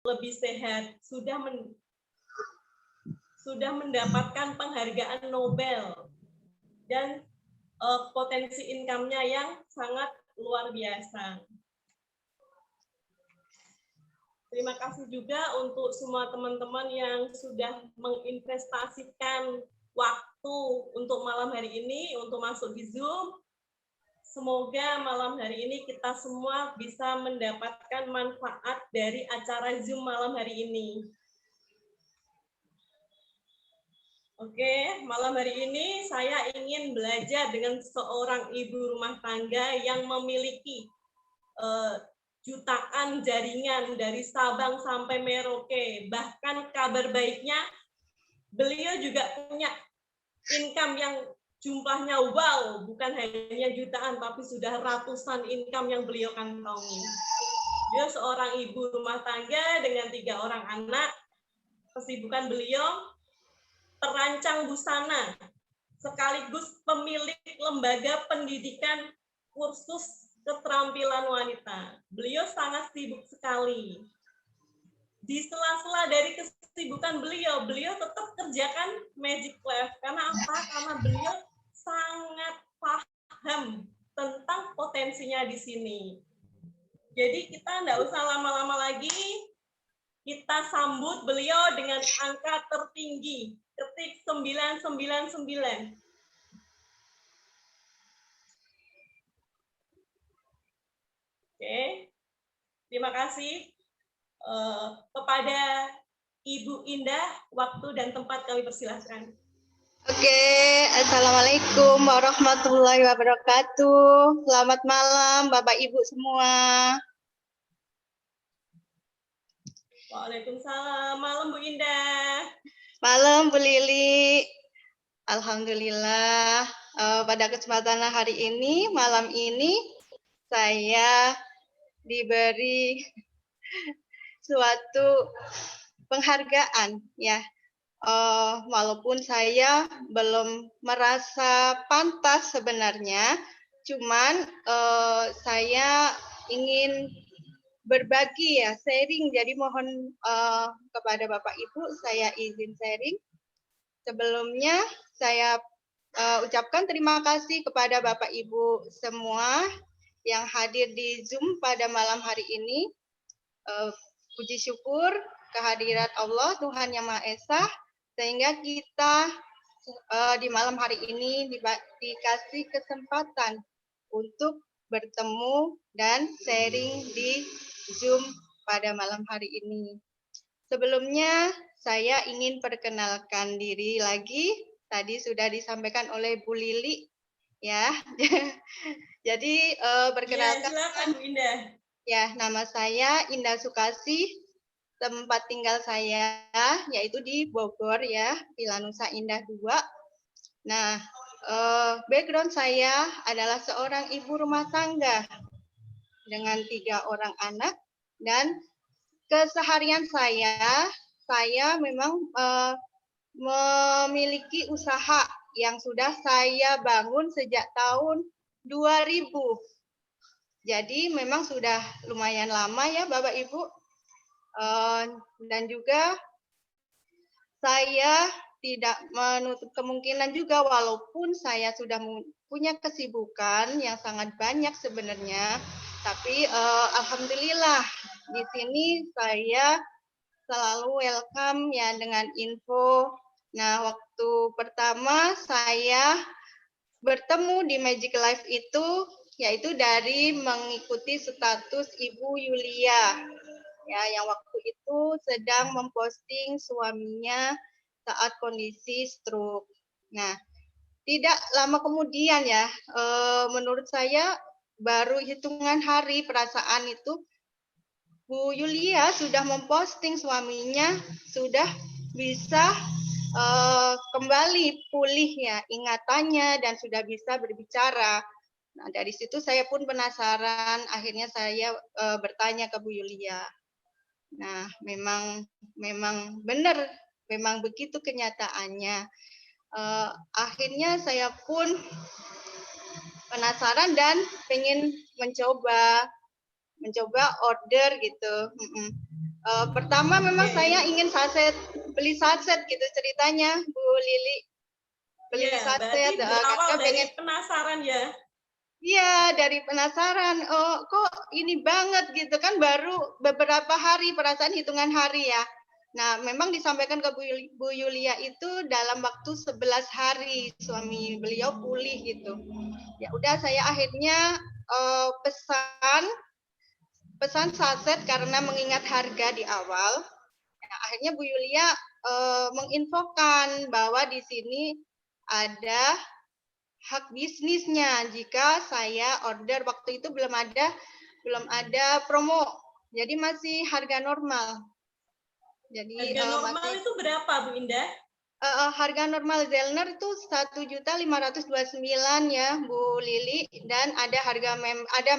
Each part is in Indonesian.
lebih sehat, sudah mendapatkan penghargaan Nobel, dan potensi income-nya yang sangat luar biasa. Terima kasih juga untuk semua teman-teman yang sudah menginvestasikan waktu untuk malam hari ini, untuk masuk di Zoom. Semoga malam hari ini kita semua bisa mendapatkan manfaat dari acara Zoom malam hari ini. Oke, malam hari ini saya ingin belajar dengan seorang ibu rumah tangga yang memiliki jutaan jaringan dari Sabang sampai Merauke. Bahkan kabar baiknya, beliau juga punya income yang jumlahnya wow, bukan hanya jutaan, tapi sudah ratusan income yang beliau kantongi. Beliau seorang ibu rumah tangga dengan 3 orang anak. Kesibukan beliau perancang busana, sekaligus pemilik lembaga pendidikan kursus keterampilan wanita. Beliau sangat sibuk sekali. Di sela-sela dari kesibukan beliau tetap kerjakan Magic Life. Karena apa? Karena beliau sangat paham tentang potensinya di sini. Jadi kita nggak usah lama-lama lagi, kita sambut beliau dengan angka tertinggi, ketik 999. Oke, terima kasih kepada Ibu Indah, waktu dan tempat kami persilahkan. Oke, Assalamualaikum warahmatullahi wabarakatuh. Selamat malam Bapak Ibu semua. Waalaikumsalam. Malam Bu Indah. Malam Bu Lili. Alhamdulillah pada kesempatan hari ini, malam ini saya diberi suatu penghargaan ya. Walaupun saya belum merasa pantas sebenarnya, cuman saya ingin berbagi ya, sharing. Jadi mohon kepada Bapak Ibu saya izin sharing. Sebelumnya saya ucapkan terima kasih kepada Bapak Ibu semua yang hadir di Zoom pada malam hari ini. Puji syukur kehadirat Allah Tuhan Yang Maha Esa, sehingga kita di malam hari ini dikasih kesempatan untuk bertemu dan sharing di Zoom pada malam hari ini. Sebelumnya saya ingin perkenalkan diri lagi. Tadi sudah disampaikan oleh Bu Lili, ya. Jadi perkenalkan. Ya, silakan Bu Indah. Ya, nama saya Indah Sukasih. Tempat tinggal saya yaitu di Bogor ya, Vilanusa Indah 2. Nah, background saya adalah seorang ibu rumah tangga dengan 3 orang anak, dan keseharian saya memang memiliki usaha yang sudah saya bangun sejak tahun 2000. Jadi memang sudah lumayan lama ya Bapak Ibu. Dan juga saya tidak menutup kemungkinan juga, walaupun saya sudah punya kesibukan yang sangat banyak sebenarnya, tapi alhamdulillah di sini saya selalu welcome ya dengan info. Nah, waktu pertama saya bertemu di Magic Life itu yaitu dari mengikuti status Ibu Yulia ya, yang waktu itu sedang memposting suaminya saat kondisi stroke. Nah, tidak lama kemudian ya, menurut saya baru hitungan hari perasaan itu Bu Yulia sudah memposting suaminya sudah bisa kembali pulih ya ingatannya dan sudah bisa berbicara. Nah, dari situ saya pun penasaran, akhirnya saya bertanya ke Bu Yulia. Nah, memang benar, memang begitu kenyataannya. Akhirnya saya pun penasaran dan pengen mencoba order gitu. Pertama memang saya ingin beli saset gitu ceritanya, Bu Lili. Beli Iya, berarti saset, berawal karena dari pengen. penasaran ya. Iya, dari penasaran. Oh, kok ini banget gitu kan, baru beberapa hari, perasaan hitungan hari ya. Nah, memang disampaikan ke Bu Yulia itu dalam waktu 11 hari suami beliau pulih gitu. Ya udah, saya akhirnya pesan saset karena mengingat harga di awal. Nah, akhirnya Bu Yulia menginfokan bahwa di sini ada hak bisnisnya jika saya order. Waktu itu belum ada promo, jadi masih harga normal. Jadi Harga normal masih itu berapa, Bu Indah? harga normal Zellner itu 1.529 ya, Bu Lili, dan ada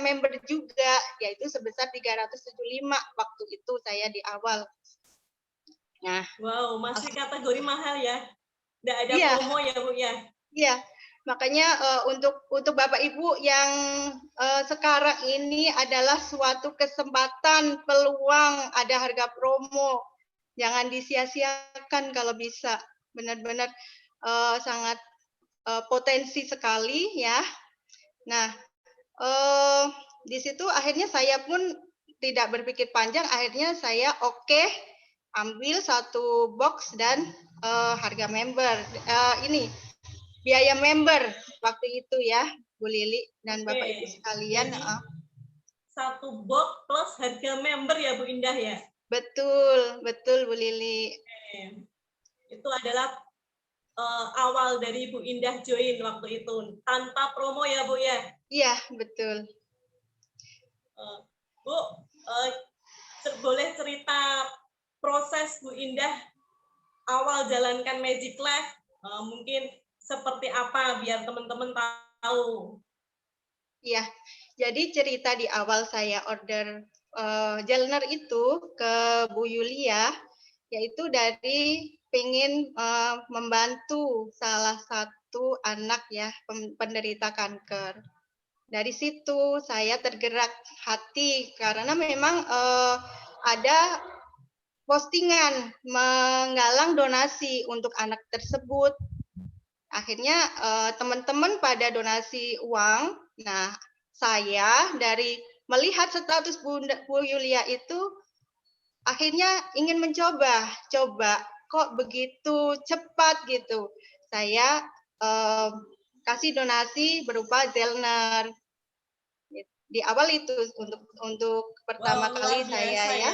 member juga, yaitu sebesar 375 waktu itu saya di awal. Nah, Wow, masih kategori mahal ya. Nggak ada iya, promo ya, Bu ya? iya. Makanya untuk Bapak Ibu yang sekarang ini adalah suatu kesempatan, peluang, ada harga promo. Jangan disia-siakan kalau bisa. Benar-benar sangat potensi sekali ya. Nah, di situ akhirnya saya pun tidak berpikir panjang, akhirnya saya ambil satu box dan harga member. Ini biaya member waktu itu ya, Bu Lili dan Bapak Ibu sekalian. Jadi, satu box plus harga member ya, Bu Indah ya? Betul, betul Bu Lili. Itu adalah awal dari Bu Indah join waktu itu, tanpa promo ya, Bu ya? Iya, betul. Bu, boleh cerita proses Bu Indah awal jalankan Magic Lab, mungkin seperti apa biar teman-teman tahu. Iya, jadi cerita di awal saya order Jelner itu ke Bu Yulia, yaitu dari pengen membantu salah satu anak ya penderita kanker. Dari situ saya tergerak hati karena memang ada postingan menggalang donasi untuk anak tersebut. Akhirnya teman-teman pada donasi uang. Nah, saya dari melihat status Bu Yulia itu akhirnya ingin coba kok begitu cepat gitu. Saya kasih donasi berupa Zellner. Di awal itu untuk pertama kali saya ya.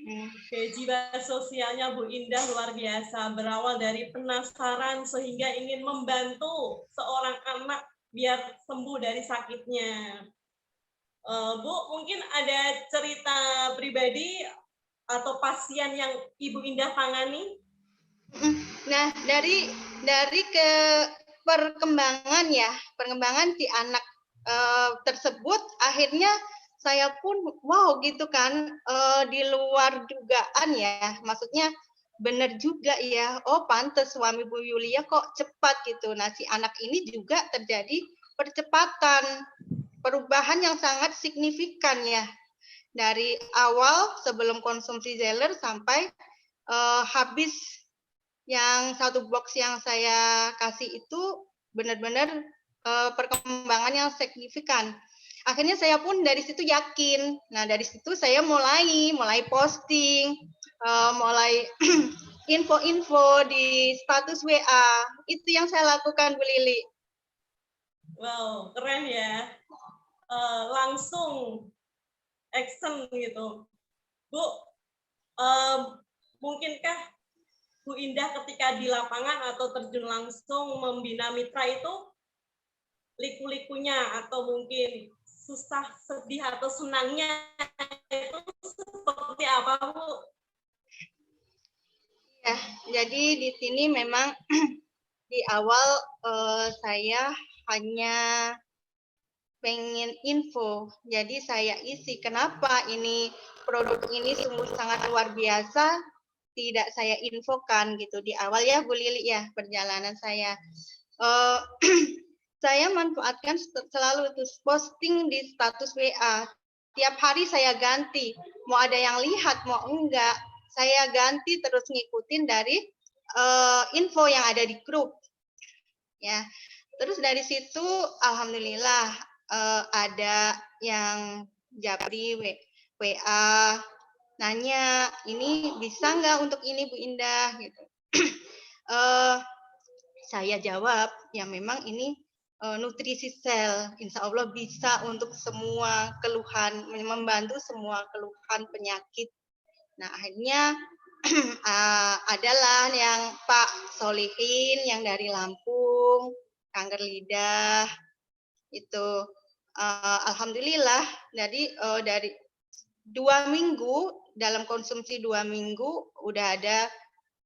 Oke, jiwa sosialnya Bu Indah luar biasa, berawal dari penasaran sehingga ingin membantu seorang anak biar sembuh dari sakitnya. Bu, mungkin ada cerita pribadi atau pasien yang Ibu Indah tangani? Nah, dari ke perkembangan si anak tersebut, akhirnya saya pun wow gitu kan, di luar dugaan ya, maksudnya benar juga ya, oh pantes suami Bu Yulia kok cepat gitu. Nah, si anak ini juga terjadi percepatan, perubahan yang sangat signifikan ya, dari awal sebelum konsumsi Zeller sampai habis yang satu box yang saya kasih itu benar-benar perkembangan yang signifikan. Akhirnya saya pun dari situ yakin. Nah, dari situ saya mulai posting, mulai info-info di status WA. Itu yang saya lakukan, Bu Lili. Wow, keren ya. Langsung action gitu. Bu, mungkinkah Bu Indah ketika di lapangan atau terjun langsung membina mitra itu liku-likunya atau mungkin susah, sedih atau senangnya itu seperti apa, Bu? Ya, jadi di sini memang di awal saya hanya pengen info. Jadi saya isi kenapa ini produk ini sungguh sangat luar biasa tidak saya infokan gitu di awal ya Bu Lili ya perjalanan saya. Saya manfaatkan selalu itu posting di status WA. tiap hari saya ganti. Mau ada yang lihat, mau enggak, saya ganti terus ngikutin dari info yang ada di grup. Ya, terus dari situ alhamdulillah ada yang japri WA nanya, ini bisa nggak untuk ini Bu Indah gitu. Saya jawab, ya memang ini nutrisi sel, insya Allah bisa untuk semua keluhan, membantu semua keluhan penyakit. Nah akhirnya adalah yang Pak Solihin yang dari Lampung, kanker lidah itu. Alhamdulillah dari 2 minggu, dalam konsumsi 2 minggu udah ada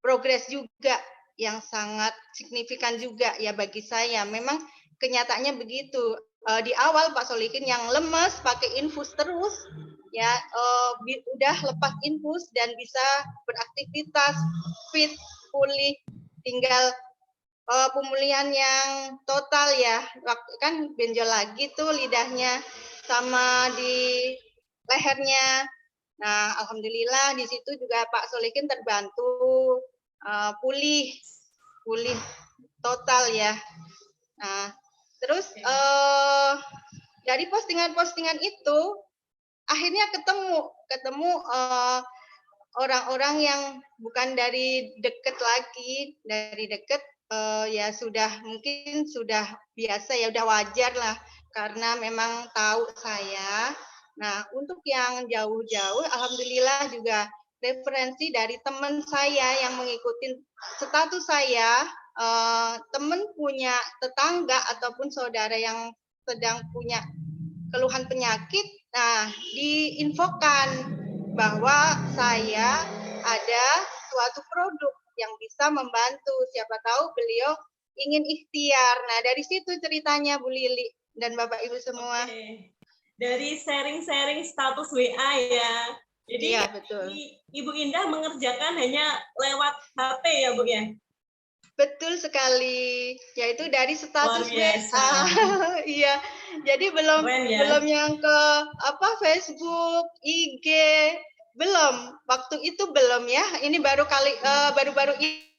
progres juga yang sangat signifikan juga ya bagi saya. Memang kenyataannya begitu. Di awal Pak Solihin yang lemes pakai infus terus, ya udah lepas infus dan bisa beraktivitas, fit, pulih, tinggal pemulihan yang total ya. Waktu kan benjol lagi tuh lidahnya sama di lehernya. Nah, alhamdulillah di situ juga Pak Solihin terbantu pulih total ya. Nah, terus dari postingan-postingan itu akhirnya ketemu orang-orang yang bukan dari deket lagi, dari deket ya mungkin sudah biasa ya, udah wajar lah karena memang tahu saya. Nah, untuk yang jauh-jauh alhamdulillah juga referensi dari teman saya yang mengikuti status saya, teman punya tetangga ataupun saudara yang sedang punya keluhan penyakit, nah diinfokan bahwa saya ada suatu produk yang bisa membantu. Siapa tahu beliau ingin ikhtiar. Nah, dari situ ceritanya Bu Lili dan Bapak Ibu semua. Oke. Dari sharing-sharing status WA ya. Jadi iya, betul. Ibu Indah mengerjakan hanya lewat HP ya, Bu ya? Betul sekali, yaitu dari status WA. Iya, jadi belum yang ke Facebook, IG, belum. Waktu itu belum ya. Ini baru-baru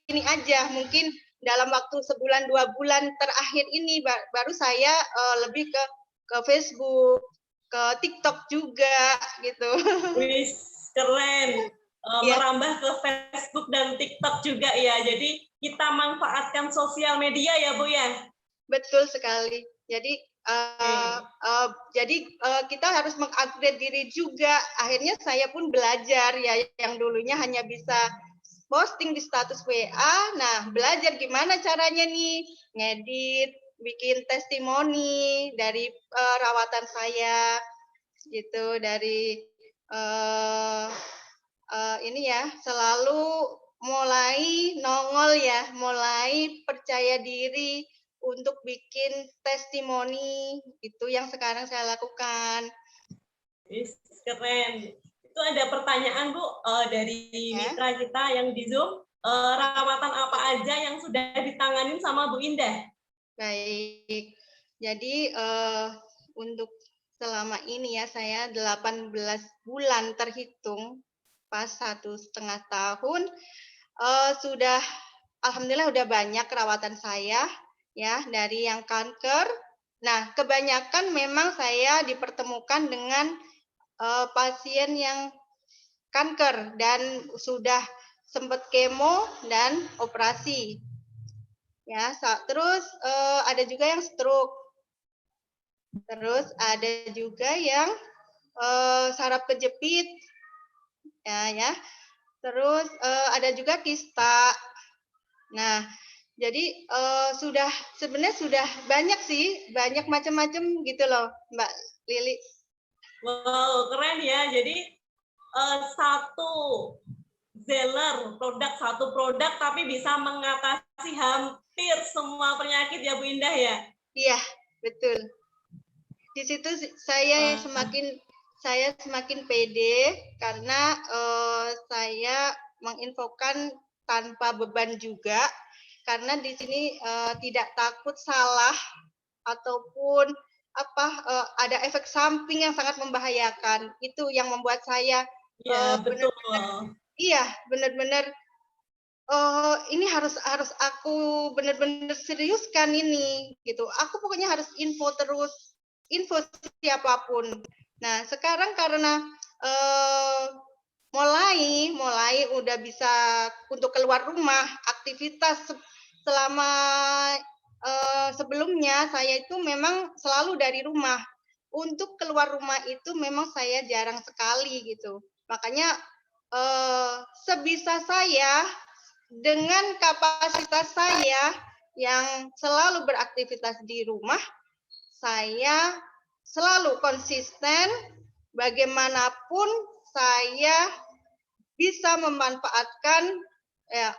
ini aja. Mungkin dalam waktu sebulan 2 bulan terakhir ini baru saya lebih ke Facebook, ke TikTok juga gitu. Wih, keren. Merambah ke Facebook dan TikTok juga ya. Jadi kita manfaatkan sosial media ya Bu ya. Betul sekali. Jadi kita harus mengupgrade diri juga. Akhirnya saya pun belajar ya, yang dulunya hanya bisa posting di status WA. Nah, belajar gimana caranya nih ngedit, bikin testimoni dari rawatan saya gitu, dari ini ya, selalu mulai nongol ya, mulai percaya diri untuk bikin testimoni, itu yang sekarang saya lakukan. Keren. Itu ada pertanyaan Bu dari mitra kita yang di Zoom. Rawatan apa aja yang sudah ditanganin sama Bu Indah? Baik, jadi untuk selama ini ya saya 18 bulan terhitung, pas 1,5 tahun sudah alhamdulillah udah banyak rawatan saya ya, dari yang kanker. Nah, kebanyakan memang saya dipertemukan dengan pasien yang kanker dan sudah sempat kemo dan operasi. Ya, terus ada juga yang stroke. Terus ada juga yang saraf kejepit. Ya. Terus ada juga kista. Nah, jadi sebenarnya sudah banyak sih, banyak macam-macam gitu loh, Mbak Lili. Wow, keren ya. Jadi satu produk tapi bisa mengatasi hampir semua penyakit ya Bu Indah ya. Iya, betul. Di situ saya semakin pede karena saya menginfokan tanpa beban juga, karena di sini tidak takut salah ataupun ada efek samping yang sangat membahayakan. Itu yang membuat saya Ya, betul. benar-benar iya, benar-benar ini harus harus aku benar-benar seriuskan ini gitu. Aku pokoknya harus info siapapun. Nah, sekarang karena mulai udah bisa untuk keluar rumah, aktivitas selama sebelumnya saya itu memang selalu dari rumah. Untuk keluar rumah itu memang saya jarang sekali gitu. Makanya sebisa saya dengan kapasitas saya yang selalu beraktivitas di rumah, saya selalu konsisten bagaimanapun saya bisa memanfaatkan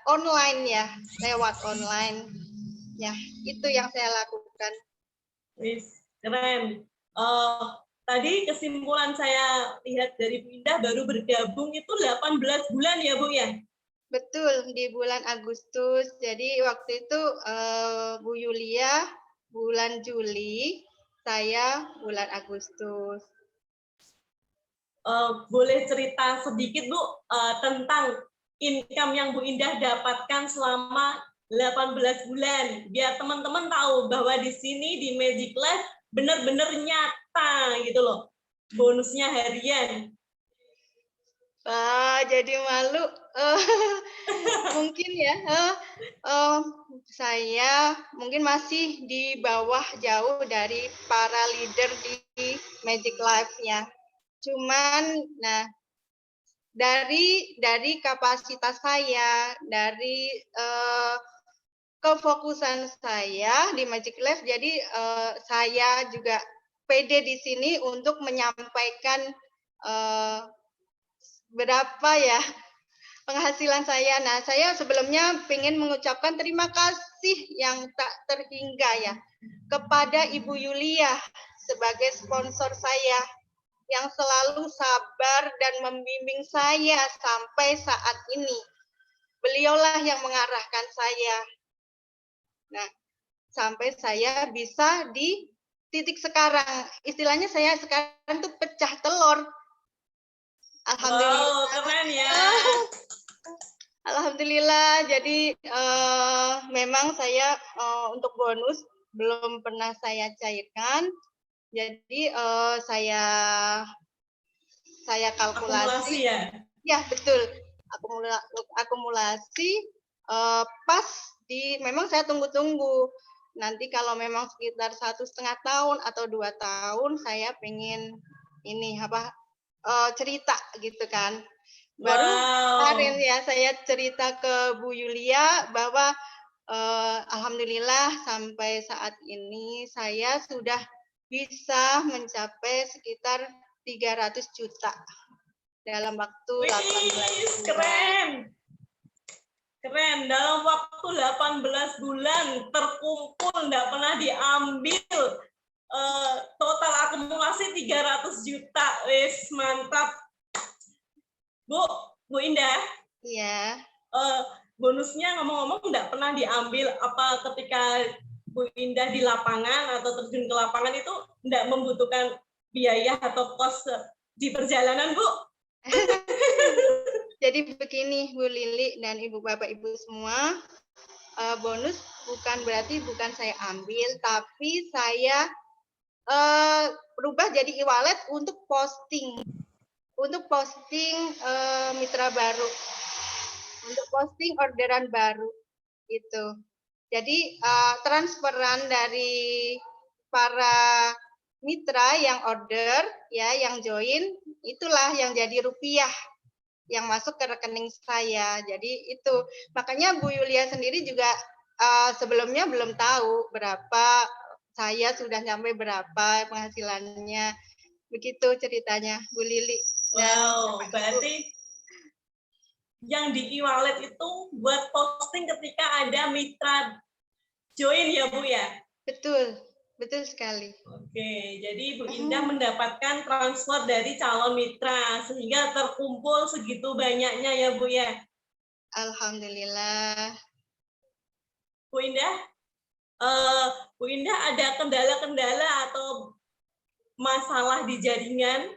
online ya, lewat online. Ya, itu yang saya lakukan. Wis, keren. Tadi kesimpulan saya lihat dari Bu Indah baru bergabung itu 18 bulan ya, Bu ya? Betul, di bulan Agustus. Jadi waktu itu Bu Yulia bulan Juli, saya bulan Agustus. Boleh cerita sedikit Bu tentang income yang Bu Indah dapatkan selama 18 bulan biar teman-teman tahu bahwa di sini di Magic Life benar-benar nyata gitu loh, bonusnya harian. Jadi malu. Mungkin ya, saya mungkin masih di bawah jauh dari para leader di Magic Life ya. Cuman, nah dari kapasitas saya, dari kefokusan saya di Magic Life, jadi saya juga pede di sini untuk menyampaikan berapa ya penghasilan saya. Nah, saya sebelumnya ingin mengucapkan terima kasih yang tak terhingga ya kepada Ibu Yulia sebagai sponsor saya yang selalu sabar dan membimbing saya sampai saat ini. Beliaulah yang mengarahkan saya. Nah, sampai saya bisa di titik sekarang. Istilahnya saya sekarang tuh pecah telur. Alhamdulillah. Wow, keren ya. Alhamdulillah. Jadi memang saya untuk bonus belum pernah saya cairkan. Jadi saya kalkulasi. Akumulasi ya. Ya betul. Akumulasi pas memang saya tunggu-tunggu. Nanti kalau memang sekitar 1,5 tahun atau 2 tahun saya pengen ini cerita gitu kan. Baru kemarin ya saya cerita ke Bu Yulia bahwa alhamdulillah sampai saat ini saya sudah bisa mencapai sekitar 300 juta dalam waktu 18 bulan. Keren. Keren, dalam waktu 18 bulan terkumpul, nggak pernah diambil. Total akumulasi 300 juta. Wis, mantap. Bu Indah. Iya. Bonusnya ngomong-ngomong nggak pernah diambil apa ketika Bu Indah di lapangan atau terjun ke lapangan itu nggak membutuhkan biaya atau kos di perjalanan, Bu? Jadi begini Bu Lili dan Ibu Bapak Ibu semua, bonus bukan saya ambil, tapi saya berubah jadi e-wallet untuk posting mitra baru, untuk posting orderan baru itu. Jadi transferan dari para mitra yang order ya, yang join, itulah yang jadi rupiah yang masuk ke rekening saya. Jadi itu makanya Bu Yulia sendiri juga sebelumnya belum tahu berapa saya sudah sampai berapa penghasilannya. Begitu ceritanya Bu Lili. Wow, berarti yang di e-wallet itu buat posting ketika ada mitra join ya Bu ya? Betul, betul sekali. Oke, jadi Bu Indah mendapatkan transfer dari calon mitra sehingga terkumpul segitu banyaknya ya Bu ya? Alhamdulillah. Bu Indah ada kendala-kendala atau masalah di jaringan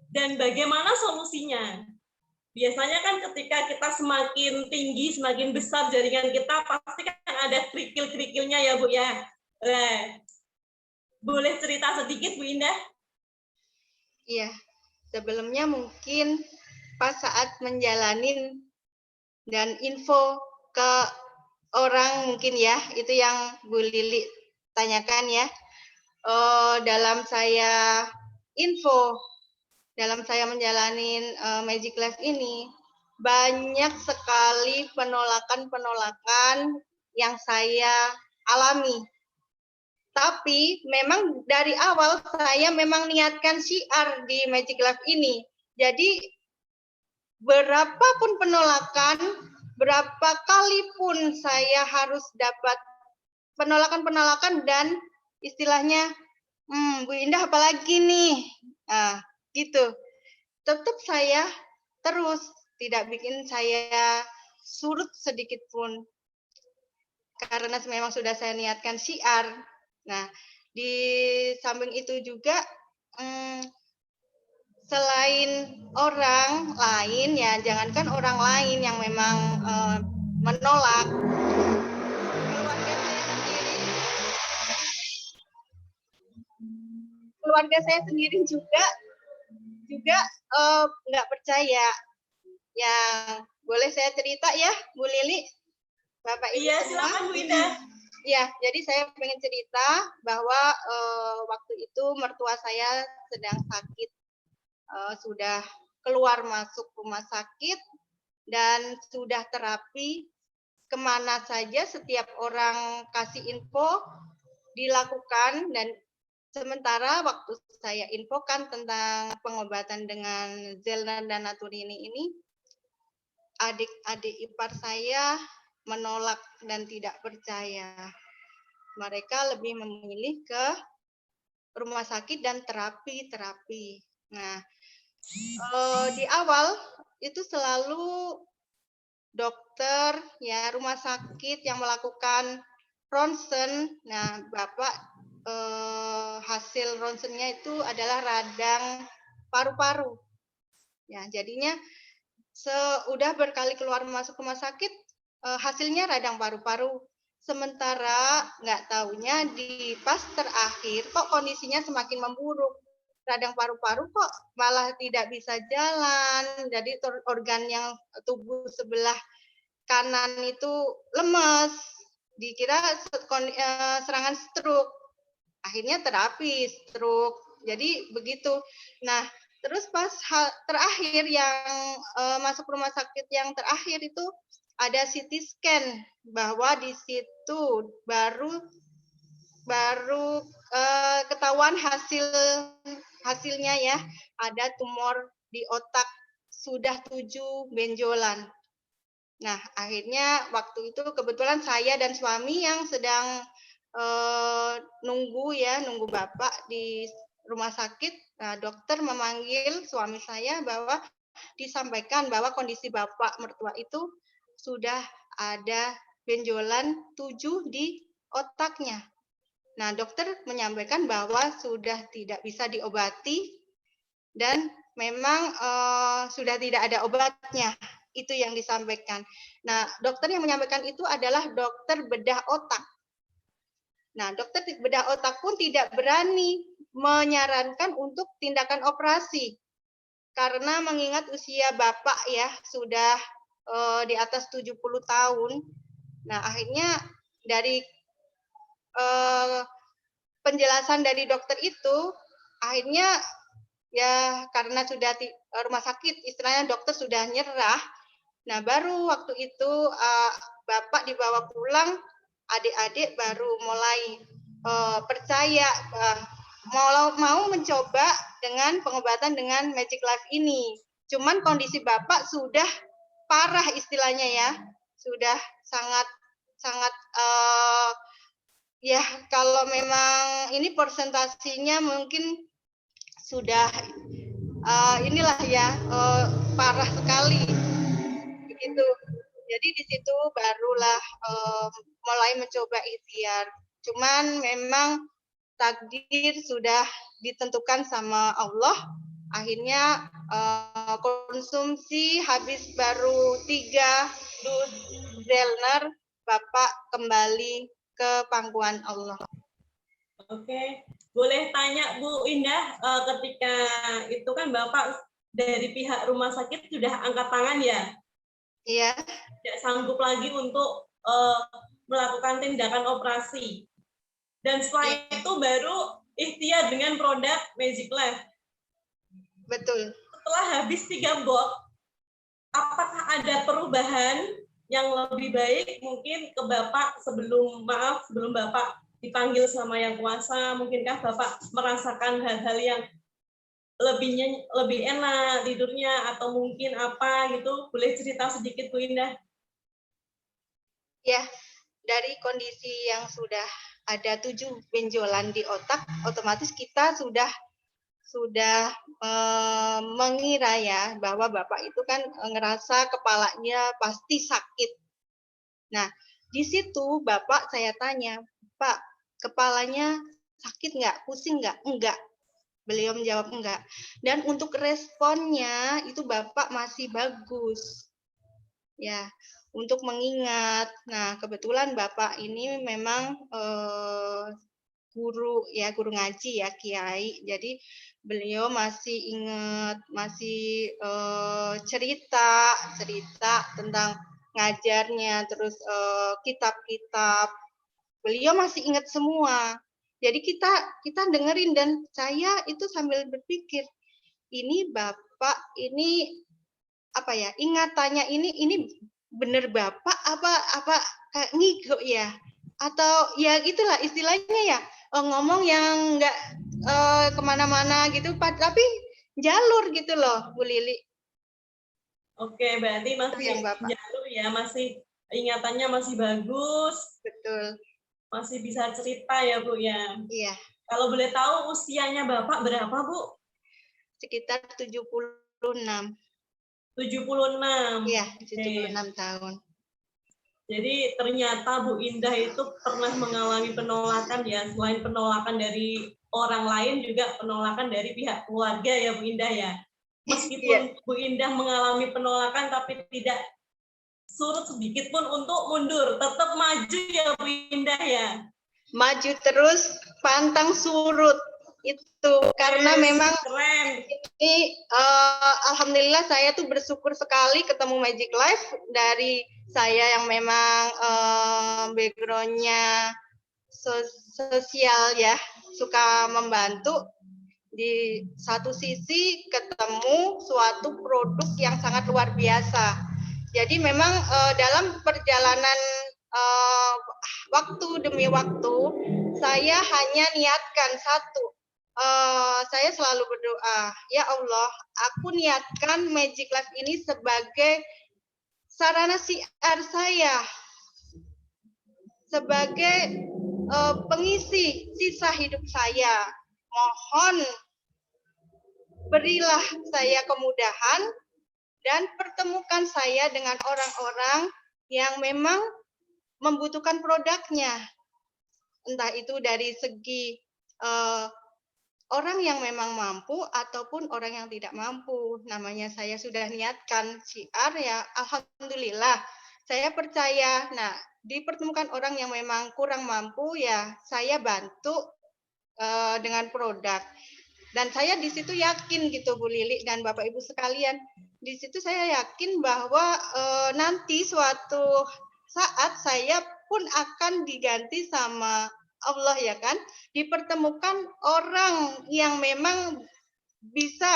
dan bagaimana solusinya. Biasanya kan ketika kita semakin tinggi, semakin besar jaringan kita, pasti kan ada kerikil-kerikilnya ya Bu ya. Boleh cerita sedikit Bu Indah? Iya, sebelumnya mungkin pas saat menjalanin dan info ke orang mungkin ya, itu yang Bu Lili tanyakan ya. Dalam saya info, dalam saya menjalanin Magic Life ini, banyak sekali penolakan-penolakan yang saya alami. Tapi memang dari awal saya memang niatkan syiar di Magic Life ini. Jadi berapapun penolakan, berapa kali pun saya harus dapat penolakan-penolakan dan istilahnya, Bu Indah apalagi nih, gitu. Tetap saya terus tidak bikin saya surut sedikit pun karena memang sudah saya niatkan syiar. Nah, di samping itu juga selain orang lain ya, jangankan orang lain yang memang menolak, keluarga saya sendiri juga nggak percaya. Yang boleh saya cerita ya, Bu Lili, Bapak Ibu? Iya, silakan Bu Indah. Ya, jadi saya pengen cerita bahwa waktu itu mertua saya sedang sakit, sudah keluar masuk rumah sakit dan sudah terapi. Kemana saja setiap orang kasih info dilakukan, dan sementara waktu saya infokan tentang pengobatan dengan Zelna dan Naturini ini, adik-adik ipar saya menolak dan tidak percaya. Mereka lebih memilih ke rumah sakit dan terapi. Nah, di awal itu selalu dokter ya rumah sakit yang melakukan ronsen. Nah, Bapak hasil ronsennya itu adalah radang paru-paru. Ya, jadinya sudah berkali keluar masuk rumah sakit, hasilnya radang paru-paru. Sementara nggak taunya di pas terakhir kok kondisinya semakin memburuk. Radang paru-paru kok malah tidak bisa jalan. Jadi organ yang tubuh sebelah kanan itu lemes. Dikira serangan stroke. Akhirnya terapi stroke. Jadi begitu. Nah, terus pas terakhir yang masuk rumah sakit yang terakhir itu ada CT scan, bahwa di situ baru ketahuan hasilnya ya, ada tumor di otak, sudah 7 benjolan. Nah, akhirnya waktu itu kebetulan saya dan suami yang sedang nunggu Bapak di rumah sakit. Nah, dokter memanggil suami saya bahwa disampaikan bahwa kondisi Bapak mertua itu sudah ada benjolan 7 di otaknya. Nah, dokter menyampaikan bahwa sudah tidak bisa diobati dan memang sudah tidak ada obatnya. Itu yang disampaikan. Nah, dokter yang menyampaikan itu adalah dokter bedah otak. Nah, dokter bedah otak pun tidak berani menyarankan untuk tindakan operasi. Karena mengingat usia Bapak ya, sudah di atas 70 tahun. Nah, akhirnya dari penjelasan dari dokter itu, akhirnya ya karena sudah rumah sakit, istilahnya dokter sudah nyerah. Nah, baru waktu itu Bapak dibawa pulang, adik-adik baru mulai percaya, mau mencoba dengan pengobatan dengan Magic Life ini. Cuman kondisi Bapak sudah parah istilahnya ya, sudah sangat ya kalau memang ini persentasinya mungkin sudah inilah ya parah sekali begitu. Jadi di situ barulah mulai mencoba ikhtiar. Cuman memang takdir sudah ditentukan sama Allah. Akhirnya konsumsi habis baru 3 dus Zelner, Bapak kembali ke pangkuan Allah. Oke, boleh tanya Bu Indah, ketika itu kan Bapak dari pihak rumah sakit sudah angkat tangan ya? Iya. Tidak sanggup lagi untuk melakukan tindakan operasi. Dan setelah itu baru ikhtiar dengan produk Magic Life. Betul. Setelah habis 3 box, apakah ada perubahan yang lebih baik mungkin ke Bapak sebelum Bapak dipanggil sama yang kuasa, mungkinkah Bapak merasakan hal-hal yang lebih enak tidurnya atau mungkin apa gitu? Boleh cerita sedikit Bu Indah? Ya, dari kondisi yang sudah ada 7 benjolan di otak, otomatis kita sudah mengira ya bahwa Bapak itu kan ngerasa kepalanya pasti sakit. Nah, di situ Bapak saya tanya, Pak, kepalanya sakit nggak? Pusing nggak? Enggak. Beliau menjawab enggak. Dan untuk responnya itu Bapak masih bagus. Ya, untuk mengingat. Nah, kebetulan Bapak ini memang guru ngaji ya, kiai. Jadi beliau masih ingat, masih cerita tentang ngajarnya, terus kitab-kitab. Beliau masih ingat semua. Jadi kita dengerin, dan saya itu sambil berpikir, ini Bapak ini apa ya, ingatannya ini bener Bapak apa kayak ngigo ya, atau ya itulah istilahnya ya, ngomong yang nggak kemana-mana gitu, tapi jalur gitu loh Bu Lili. Oke, berarti masih jalur ya, masih ingatannya masih bagus. Betul. Masih bisa cerita ya Bu ya? Iya. Kalau boleh tahu usianya Bapak berapa Bu? Sekitar 76. 76. Iya, 76 tahun. Jadi ternyata Bu Indah itu pernah mengalami penolakan ya, selain penolakan dari orang lain juga penolakan dari pihak keluarga ya Bu Indah ya. Meskipun Bu Indah mengalami penolakan tapi tidak surut sedikit pun untuk mundur, tetap maju ya Bu Indah ya. Maju terus, pantang surut itu, karena memang keren. Ini alhamdulillah saya tuh bersyukur sekali ketemu Magic Life. Dari saya yang memang backgroundnya sosial ya, suka membantu, di satu sisi ketemu suatu produk yang sangat luar biasa. Jadi memang dalam perjalanan waktu demi waktu, saya hanya niatkan satu. Saya selalu berdoa, ya Allah, aku niatkan Magic Life ini sebagai sarana siar saya, sebagai pengisi sisa hidup saya. Mohon berilah saya kemudahan dan pertemukan saya dengan orang-orang yang memang membutuhkan produknya. Entah itu dari segi orang yang memang mampu ataupun orang yang tidak mampu. Namanya saya sudah niatkan syiar ya, alhamdulillah. Saya percaya, nah dipertemukan orang yang memang kurang mampu ya, saya bantu dengan produk. Dan saya di situ yakin gitu Bu Lili dan Bapak Ibu sekalian, di situ saya yakin bahwa nanti suatu saat saya pun akan diganti sama Allah ya kan, dipertemukan orang yang memang bisa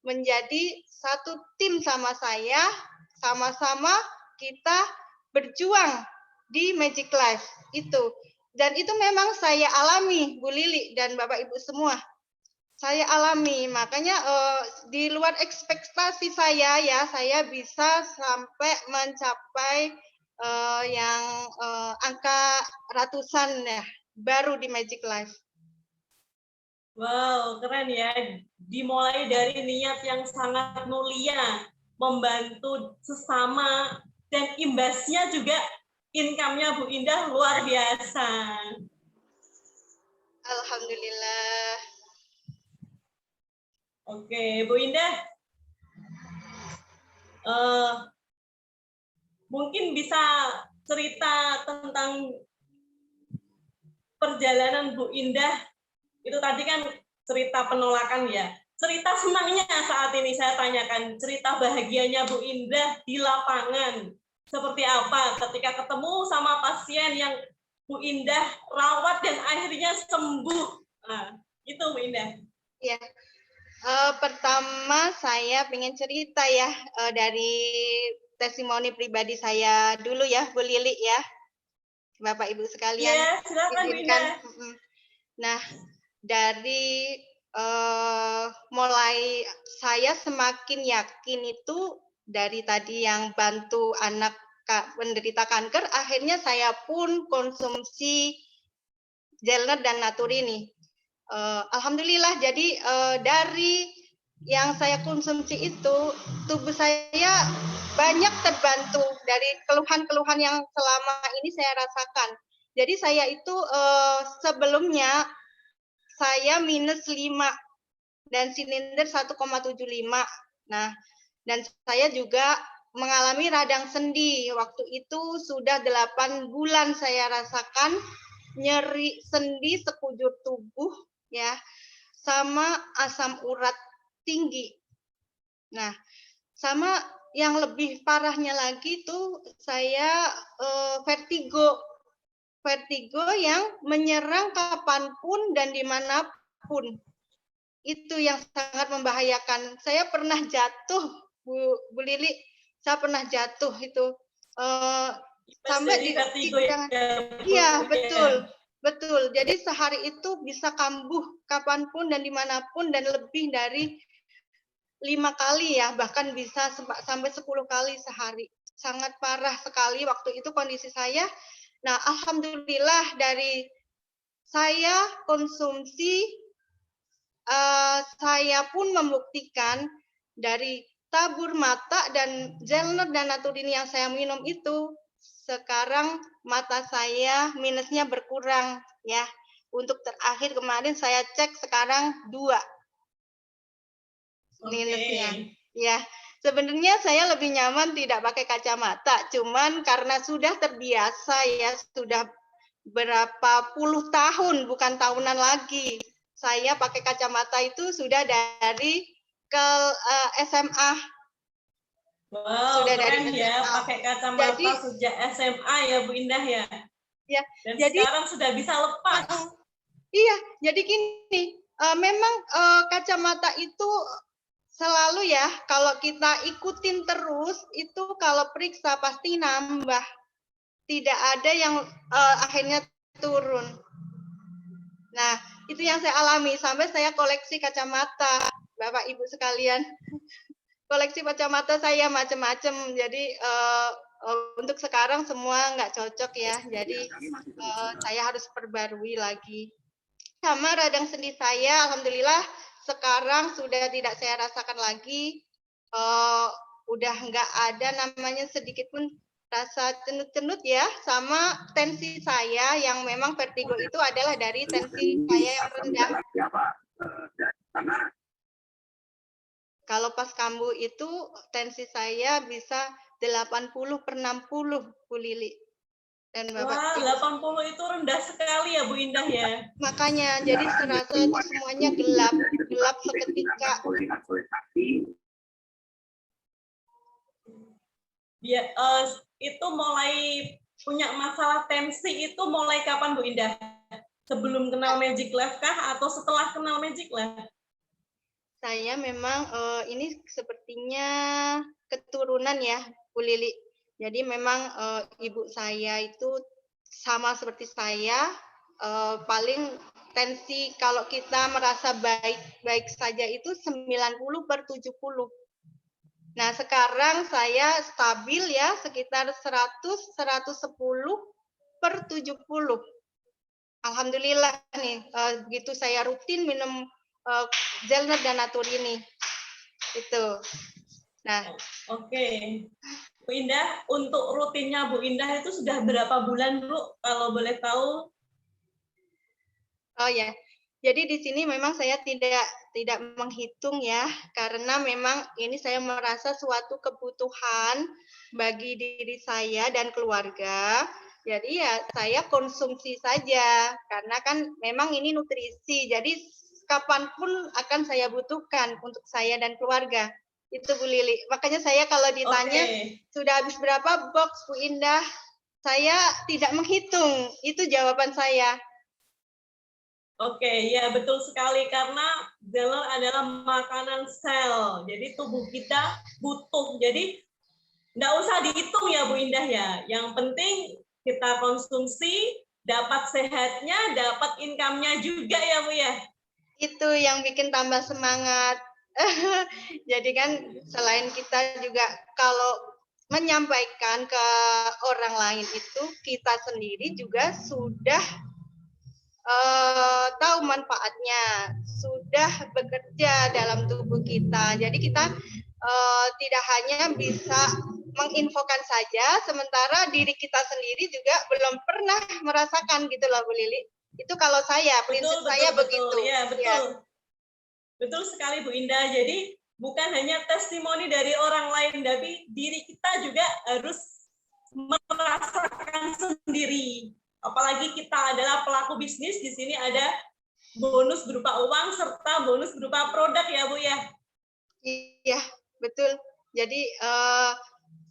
menjadi satu tim sama saya, sama-sama kita berjuang di Magic Life itu. Dan itu memang saya alami Bu Lili dan Bapak Ibu semua. Saya alami, makanya di luar ekspektasi saya ya, saya bisa sampai mencapai yang angka ratusan ya, baru di Magic Life. Wow, keren ya. Dimulai dari niat yang sangat mulia, membantu sesama, dan imbasnya juga income-nya Bu Indah luar biasa. Alhamdulillah. Oke, Bu Indah, mungkin bisa cerita tentang perjalanan Bu Indah. Itu tadi kan cerita penolakan ya. Cerita senangnya saat ini saya tanyakan, cerita bahagianya Bu Indah di lapangan. Seperti apa ketika ketemu sama pasien yang Bu Indah rawat dan akhirnya sembuh. Nah, itu Bu Indah. Ya, pertama saya ingin cerita ya dari testimoni pribadi saya dulu ya, Bu Lili ya, Bapak Ibu sekalian. Ya, silakan Bu Izinkan. Indah. Nah, dari mulai saya semakin yakin itu dari tadi yang bantu anak penderita kanker, akhirnya saya pun konsumsi Gelner dan Natur ini. Alhamdulillah, jadi dari yang saya konsumsi itu, tubuh saya banyak terbantu dari keluhan-keluhan yang selama ini saya rasakan. Jadi saya itu sebelumnya saya minus 5 dan silinder 1,75. Nah, dan saya juga mengalami radang sendi. Waktu itu sudah 8 bulan saya rasakan nyeri sendi sekujur tubuh ya, sama asam urat tinggi. Nah, sama yang lebih parahnya lagi tuh saya vertigo yang menyerang kapanpun dan dimanapun. Itu yang sangat membahayakan. Saya pernah jatuh, Bu Lili, saya pernah jatuh itu. Sampai di vertigo ya. Iya, betul. Jadi sehari itu bisa kambuh kapanpun dan dimanapun dan lebih dari 5 kali ya, bahkan bisa sampai 10 kali sehari. Sangat parah sekali waktu itu kondisi saya. Nah, alhamdulillah dari saya konsumsi, saya pun membuktikan dari tabur mata dan Gelner dan Naturini yang saya minum itu, sekarang mata saya minusnya berkurang ya. Untuk terakhir kemarin saya cek sekarang 2 minusnya. Ya, sebenarnya saya lebih nyaman tidak pakai kacamata, cuman karena sudah terbiasa ya, sudah berapa puluh tahun, bukan tahunan lagi. Saya pakai kacamata itu sudah dari ke SMA. Wow, sudah keren dari ya, pakai kacamata jadi, sejak SMA ya Bu Indah ya. Ya. Dan jadi, sekarang sudah bisa lepas. Iya, jadi gini, memang kacamata itu selalu ya, kalau kita ikutin terus, itu kalau periksa pasti nambah. Tidak ada yang akhirnya turun. Nah, itu yang saya alami, sampai saya koleksi kacamata, Bapak Ibu sekalian. Koleksi kacamata saya macam-macam, jadi untuk sekarang semua nggak cocok ya, jadi saya harus perbarui lagi. Sama radang sendi saya, alhamdulillah sekarang sudah tidak saya rasakan lagi, udah nggak ada namanya sedikit pun rasa cenut-cenut ya, sama tensi saya yang memang vertigo itu adalah dari tensi saya yang rendah. Kalau pas kambuh itu tensi saya bisa 80/60, Bu Lili. Dan Bapak, wah, 80 itu rendah sekali ya Bu Indah ya. Makanya jadi serasa itu semuanya gelap seketika. Ya, itu mulai punya masalah tensi itu mulai kapan Bu Indah? Sebelum kenal Magic Life kah atau setelah kenal Magic Life? Saya memang ini sepertinya keturunan ya, Bu Lili. Jadi memang ibu saya itu sama seperti saya, paling tensi kalau kita merasa baik saja itu 90/70. Nah, sekarang saya stabil ya sekitar 100/110/70. Alhamdulillah nih, begitu saya rutin minum Gelner dan Natur ini. Itu. Nah, oke. Bu Indah, untuk rutinnya Bu Indah itu sudah berapa bulan, Bu? Kalau boleh tahu? Oh ya, jadi di sini memang saya tidak menghitung ya, karena memang ini saya merasa suatu kebutuhan bagi diri saya dan keluarga. Jadi ya saya konsumsi saja, karena kan memang ini nutrisi. Jadi kapanpun akan saya butuhkan untuk saya dan keluarga. Itu Bu Lili. Makanya saya kalau ditanya sudah habis berapa box Bu Indah, saya tidak menghitung. Itu jawaban saya. Oke, ya betul sekali karena gelor adalah makanan sel. Jadi tubuh kita butuh. Jadi nggak usah dihitung ya Bu Indah ya. Yang penting kita konsumsi, dapat sehatnya, dapat income-nya juga ya Bu ya. Itu yang bikin tambah semangat. Jadi kan selain kita juga kalau menyampaikan ke orang lain itu, kita sendiri juga sudah tahu manfaatnya, sudah bekerja dalam tubuh kita. Jadi kita tidak hanya bisa menginfokan saja, sementara diri kita sendiri juga belum pernah merasakan gitu loh Bu Lili. Itu kalau saya, prinsip saya begitu. Ya, betul. Ya. Betul sekali Bu Indah. Jadi bukan hanya testimoni dari orang lain, tapi diri kita juga harus merasakan sendiri. Apalagi kita adalah pelaku bisnis, di sini ada bonus berupa uang serta bonus berupa produk ya Bu ya. Iya, betul. Jadi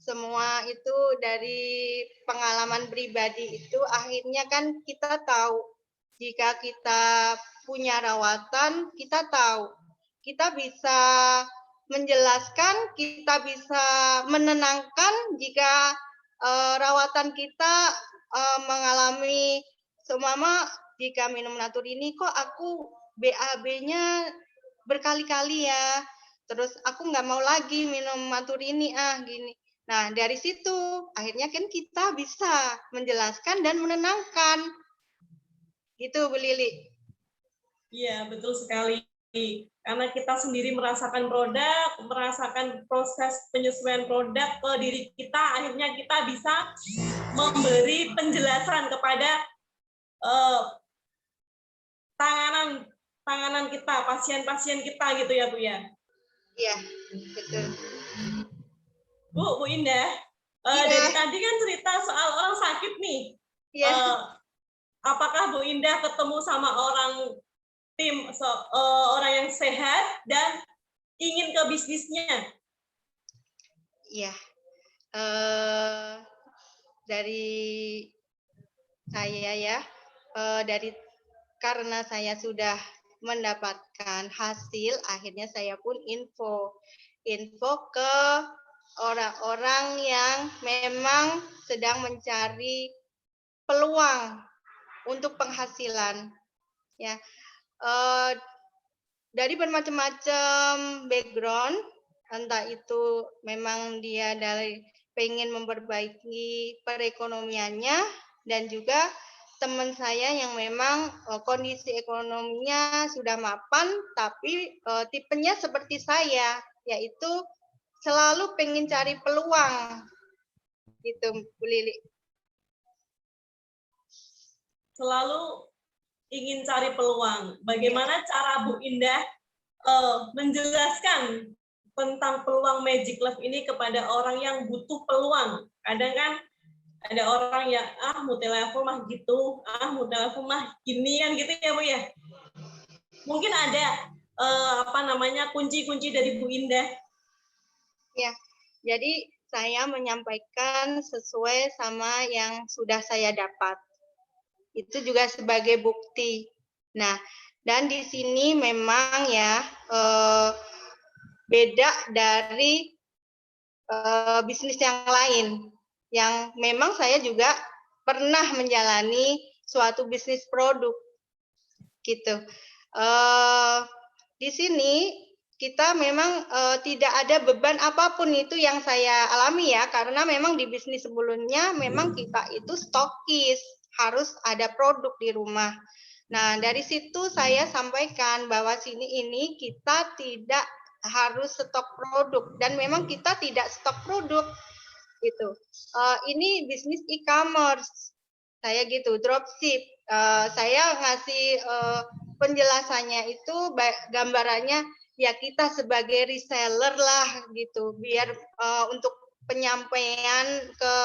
semua itu dari pengalaman pribadi itu akhirnya kan kita tahu jika kita punya rawatan, kita tahu kita bisa menjelaskan, kita bisa menenangkan jika rawatan kita mengalami seumpama jika minum natur ini kok aku BAB-nya berkali-kali ya, terus aku nggak mau lagi minum natur ini gini. Nah dari situ akhirnya kan kita bisa menjelaskan dan menenangkan, gitu Bu Lili. Iya betul sekali. Karena kita sendiri merasakan produk, merasakan proses penyesuaian produk ke diri kita, akhirnya kita bisa memberi penjelasan kepada tanganan kita, pasien-pasien kita gitu ya Bu ya. Iya, betul. Bu Indah, dari tadi kan cerita soal orang sakit nih. Iya. Apakah Bu Indah ketemu sama orang yang sehat dan ingin ke bisnisnya? Iya. Dari saya ya, karena saya sudah mendapatkan hasil, akhirnya saya pun info ke orang-orang yang memang sedang mencari peluang untuk penghasilan, ya. Dari bermacam-macam background, entah itu memang dia dari pengen memperbaiki perekonomiannya, dan juga teman saya yang memang kondisi ekonominya sudah mapan, tapi tipenya seperti saya, yaitu selalu pengen cari peluang, gitu Bu Lili. Selalu ingin cari peluang. Bagaimana cara Bu Indah menjelaskan tentang peluang Magic Love ini kepada orang yang butuh peluang? Kadang kan ada orang yang multi-level mah gitu, multi-level mah gini kan gitu ya Bu ya. Mungkin ada kunci-kunci dari Bu Indah. Ya, jadi saya menyampaikan sesuai sama yang sudah saya dapat. Itu juga sebagai bukti. Nah, dan di sini memang ya beda dari bisnis yang lain, yang memang saya juga pernah menjalani suatu bisnis produk, gitu. Di sini kita memang tidak ada beban apapun, itu yang saya alami ya, karena memang di bisnis sebelumnya memang kita itu stokis, harus ada produk di rumah. Nah, dari situ saya sampaikan bahwa ini kita tidak harus stok produk, dan memang kita tidak stok produk gitu. Ini bisnis e-commerce, saya gitu, dropship. saya ngasih penjelasannya itu gambarannya ya kita sebagai reseller lah gitu, biar untuk penyampaian ke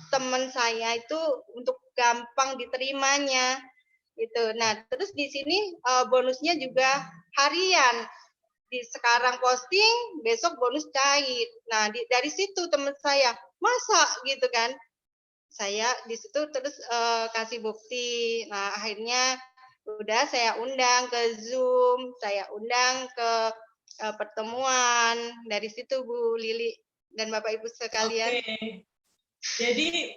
teman saya itu untuk gampang diterimanya gitu. Nah, terus di sini bonusnya juga harian. Di sekarang posting, besok bonus cair. Nah, dari situ teman saya, masa gitu kan? Saya di situ terus kasih bukti. Nah, akhirnya udah saya undang ke Zoom, saya undang ke pertemuan. Dari situ Bu Lili dan Bapak Ibu sekalian. Oke. Jadi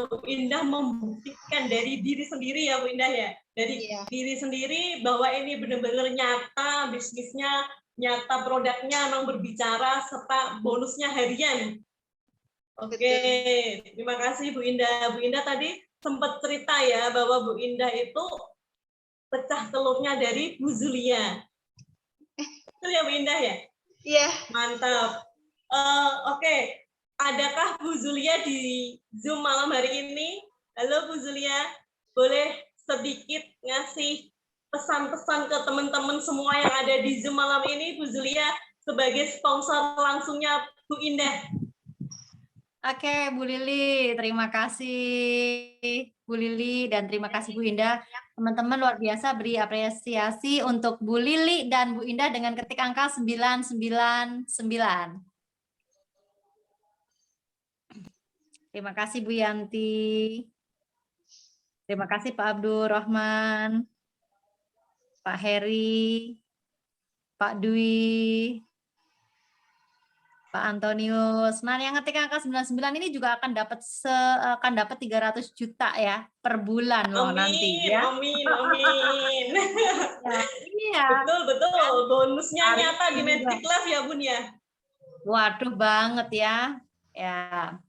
Bu Indah membuktikan dari diri sendiri ya Bu Indah ya. Dari diri sendiri bahwa ini benar-benar nyata bisnisnya, nyata produknya memang berbicara serta bonusnya harian. Oke, terima kasih Bu Indah. Bu Indah tadi sempat cerita ya bahwa Bu Indah itu pecah telurnya dari Bu Zulia. Betul ya Bu Indah ya? Iya. Mantap. Oke. Adakah Bu Zulia di Zoom malam hari ini? Halo Bu Zulia, boleh sedikit ngasih pesan-pesan ke teman-teman semua yang ada di Zoom malam ini, Bu Zulia, sebagai sponsor langsungnya Bu Indah. Oke, Bu Lili, terima kasih Bu Lili dan terima kasih Bu Indah. Teman-teman luar biasa beri apresiasi untuk Bu Lili dan Bu Indah dengan ketik angka 999. Terima kasih Bu Yanti. Terima kasih Pak Abdul Rahman, Pak Heri, Pak Dwi, Pak Antonius. Nah, yang ngetik angka 99 ini juga akan dapat 300 juta ya per bulan loh nanti ya. Amin, amin. Ya, iya. Betul. Bonusnya nyata di Magic Live ya Bun ya. Waduh banget ya. Ya.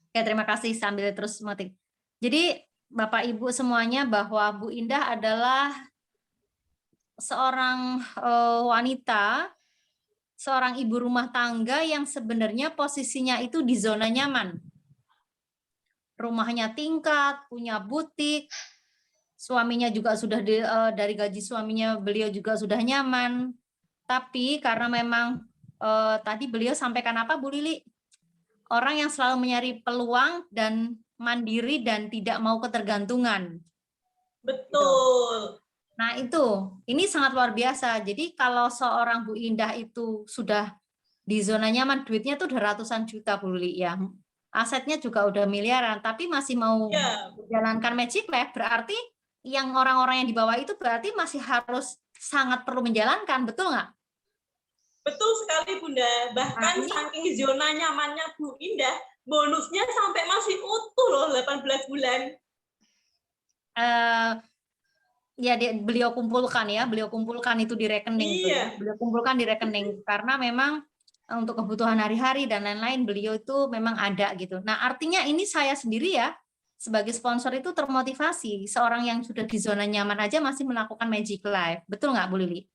Oke, terima kasih sambil terus mengetik. Jadi Bapak Ibu semuanya bahwa Bu Indah adalah seorang wanita, seorang ibu rumah tangga yang sebenarnya posisinya itu di zona nyaman. Rumahnya tingkat, punya butik, suaminya juga sudah dari gaji suaminya beliau juga sudah nyaman. Tapi karena memang tadi beliau sampaikan apa Bu Lili? Orang yang selalu mencari peluang dan mandiri dan tidak mau ketergantungan. Betul. Nah ini sangat luar biasa. Jadi kalau seorang Bu Indah itu sudah di zona nyaman, duitnya tuh udah ratusan juta Bu Lili ya. Asetnya juga udah miliaran, tapi masih mau menjalankan Magic Life, berarti yang orang-orang yang di bawah itu berarti masih harus sangat perlu menjalankan, betul nggak? Betul sekali Bunda, bahkan saking zona nyamannya Bu Indah, bonusnya sampai masih utuh loh 18 bulan. Ya beliau kumpulkan itu di rekening. Iya. Beliau kumpulkan di rekening karena memang untuk kebutuhan hari-hari dan lain-lain beliau itu memang ada gitu. Nah artinya ini saya sendiri ya sebagai sponsor itu termotivasi, seorang yang sudah di zona nyaman aja masih melakukan Magic Life, betul nggak Bu Lili?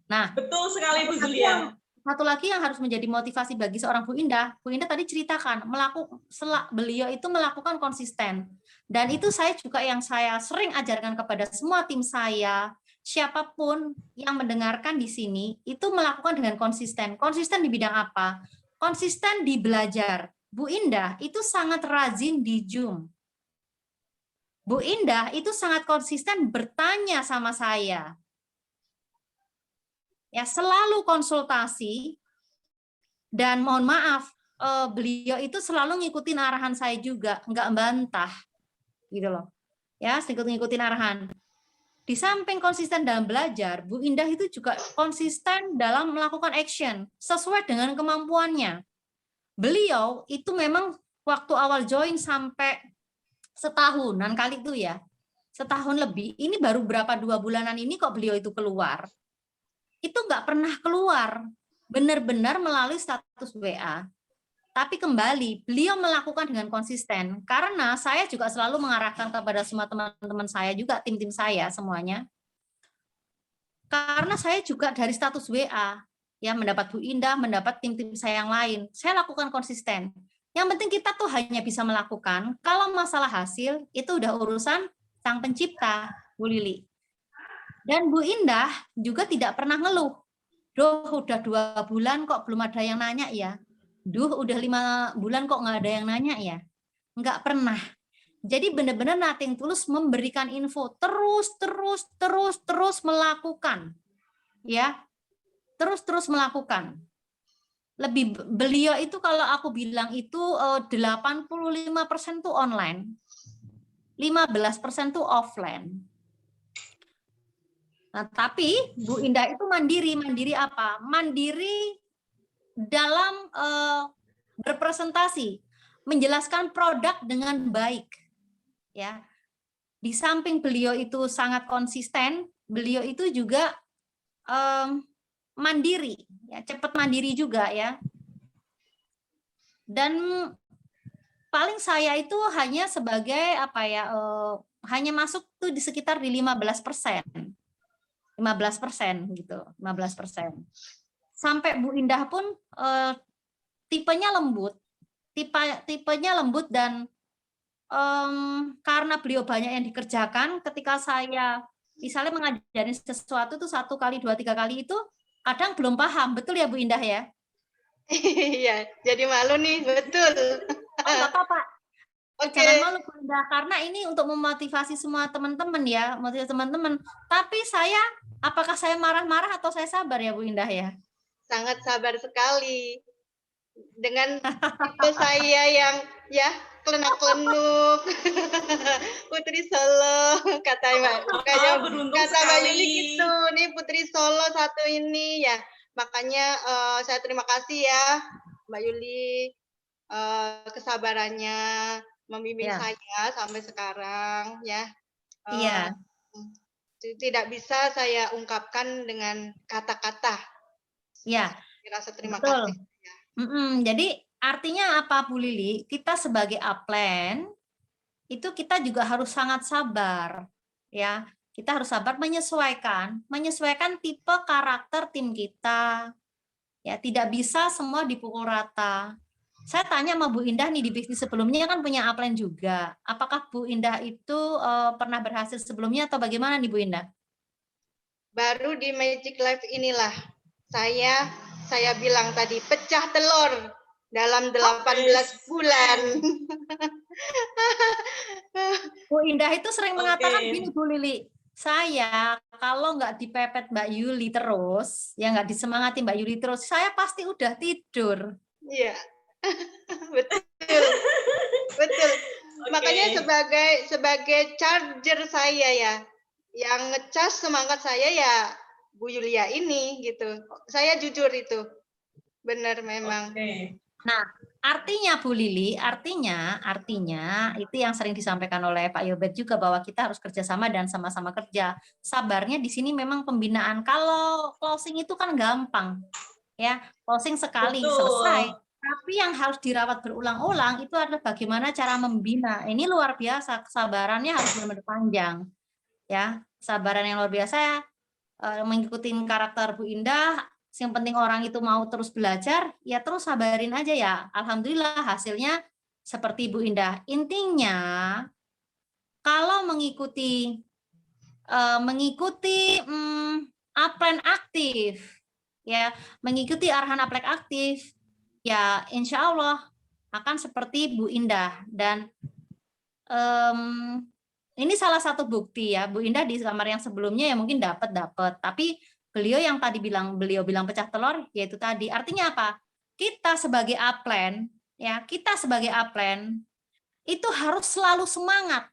Nah, betul sekali Bu Zulia. Satu lagi yang harus menjadi motivasi bagi seorang Bu Indah tadi ceritakan beliau itu melakukan konsisten, dan itu saya sering ajarkan kepada semua tim saya, siapapun yang mendengarkan di sini itu melakukan dengan konsisten. Konsisten di bidang apa? Konsisten di belajar. Bu Indah itu sangat rajin di Zoom. Bu Indah itu sangat konsisten bertanya sama saya. Ya, selalu konsultasi, dan mohon maaf beliau itu selalu ngikutin arahan saya juga, nggak bantah gitu loh ya, ngikutin arahan. Di samping konsisten dalam belajar, Bu Indah itu juga konsisten dalam melakukan action sesuai dengan kemampuannya. Beliau itu memang waktu awal join sampai setahunan kali itu ya, setahun lebih, ini baru berapa 2 bulanan ini kok beliau itu keluar. Itu nggak pernah keluar, benar-benar melalui status WA. Tapi kembali, beliau melakukan dengan konsisten, karena saya juga selalu mengarahkan kepada semua teman-teman saya juga, tim-tim saya semuanya. Karena saya juga dari status WA, ya mendapat Bu Indah, mendapat tim-tim saya yang lain, saya lakukan konsisten. Yang penting kita tuh hanya bisa melakukan, kalau masalah hasil, itu udah urusan Sang Pencipta, Bu Lili. Dan Bu Indah juga tidak pernah ngeluh. Duh, udah 2 bulan kok belum ada yang nanya ya. Duh, udah 5 bulan kok nggak ada yang nanya ya. Nggak pernah. Jadi benar-benar Nothing Tulus memberikan info terus melakukan. Ya, terus melakukan. Beliau itu kalau aku bilang itu 85% tuh online. 15% tuh offline. Nah, tapi Bu Indah itu mandiri apa? Mandiri dalam berpresentasi, menjelaskan produk dengan baik. Ya, di samping beliau itu sangat konsisten, beliau itu juga mandiri, ya, cepat mandiri juga ya. Dan paling saya itu hanya sebagai apa ya? Hanya masuk tuh di sekitar di 15%. 15% gitu, 15%. Sampai Bu Indah pun tipenya lembut dan karena beliau banyak yang dikerjakan, ketika saya misalnya mengajarin sesuatu tuh 1 kali, 2, 3 kali itu kadang belum paham, betul ya Bu Indah ya? Iya, jadi malu nih, betul. Oh nggak apa-apa. Oke. Jangan malu Bu Indah, karena ini untuk memotivasi semua teman-teman ya, motivasi teman-teman. Tapi apakah saya marah-marah atau saya sabar ya Bu Indah ya? Sangat sabar sekali. Dengan tipe saya yang ya klenak-klenuk, Putri Solo, kata Mbak Yuli gitu. Nih Putri Solo satu ini ya. Makanya saya terima kasih ya Mbak Yuli, kesabarannya membimbing saya sampai sekarang ya. Iya. Tidak bisa saya ungkapkan dengan kata-kata. Ya. Rasa terima betul. kasih. Jadi artinya apa Bu Lili? Kita sebagai upline itu kita juga harus sangat sabar, ya. Kita harus sabar menyesuaikan tipe karakter tim kita. Ya, tidak bisa semua dipukul rata. Saya tanya sama Bu Indah nih, di bisnis sebelumnya kan punya upline juga. Apakah Bu Indah itu pernah berhasil sebelumnya atau bagaimana nih Bu Indah? Baru di Magic Life inilah saya bilang tadi pecah telur dalam 18 bulan. Bu Indah itu sering mengatakan gini Bu Lili, saya kalau nggak dipepet Mbak Yuli terus, ya nggak disemangati Mbak Yuli terus, saya pasti udah tidur. Iya, betul, betul. Makanya sebagai charger saya ya, yang ngecas semangat saya ya Bu Yulia ini gitu. Saya jujur itu, benar memang. Nah, artinya Bu Lili, artinya itu yang sering disampaikan oleh Pak Yobet juga, bahwa kita harus kerjasama dan sama-sama kerja. Sabarnya di sini memang pembinaan. Kalau closing itu kan gampang, ya closing sekali selesai. Tapi yang harus dirawat berulang-ulang itu adalah bagaimana cara membina. Ini luar biasa, kesabarannya harus benar-benar panjang, ya kesabaran yang luar biasa. Mengikuti karakter Bu Indah. Yang penting orang itu mau terus belajar, ya terus sabarin aja ya. Alhamdulillah hasilnya seperti Bu Indah. Intinya kalau mengikuti upline aktif, ya mengikuti arahan upline aktif, ya insya Allah akan seperti Bu Indah. Dan ini salah satu bukti ya, Bu Indah di kamar yang sebelumnya ya mungkin dapat, tapi beliau yang tadi beliau bilang pecah telur, yaitu tadi. Artinya apa? Kita sebagai upline, ya kita sebagai upline itu harus selalu semangat.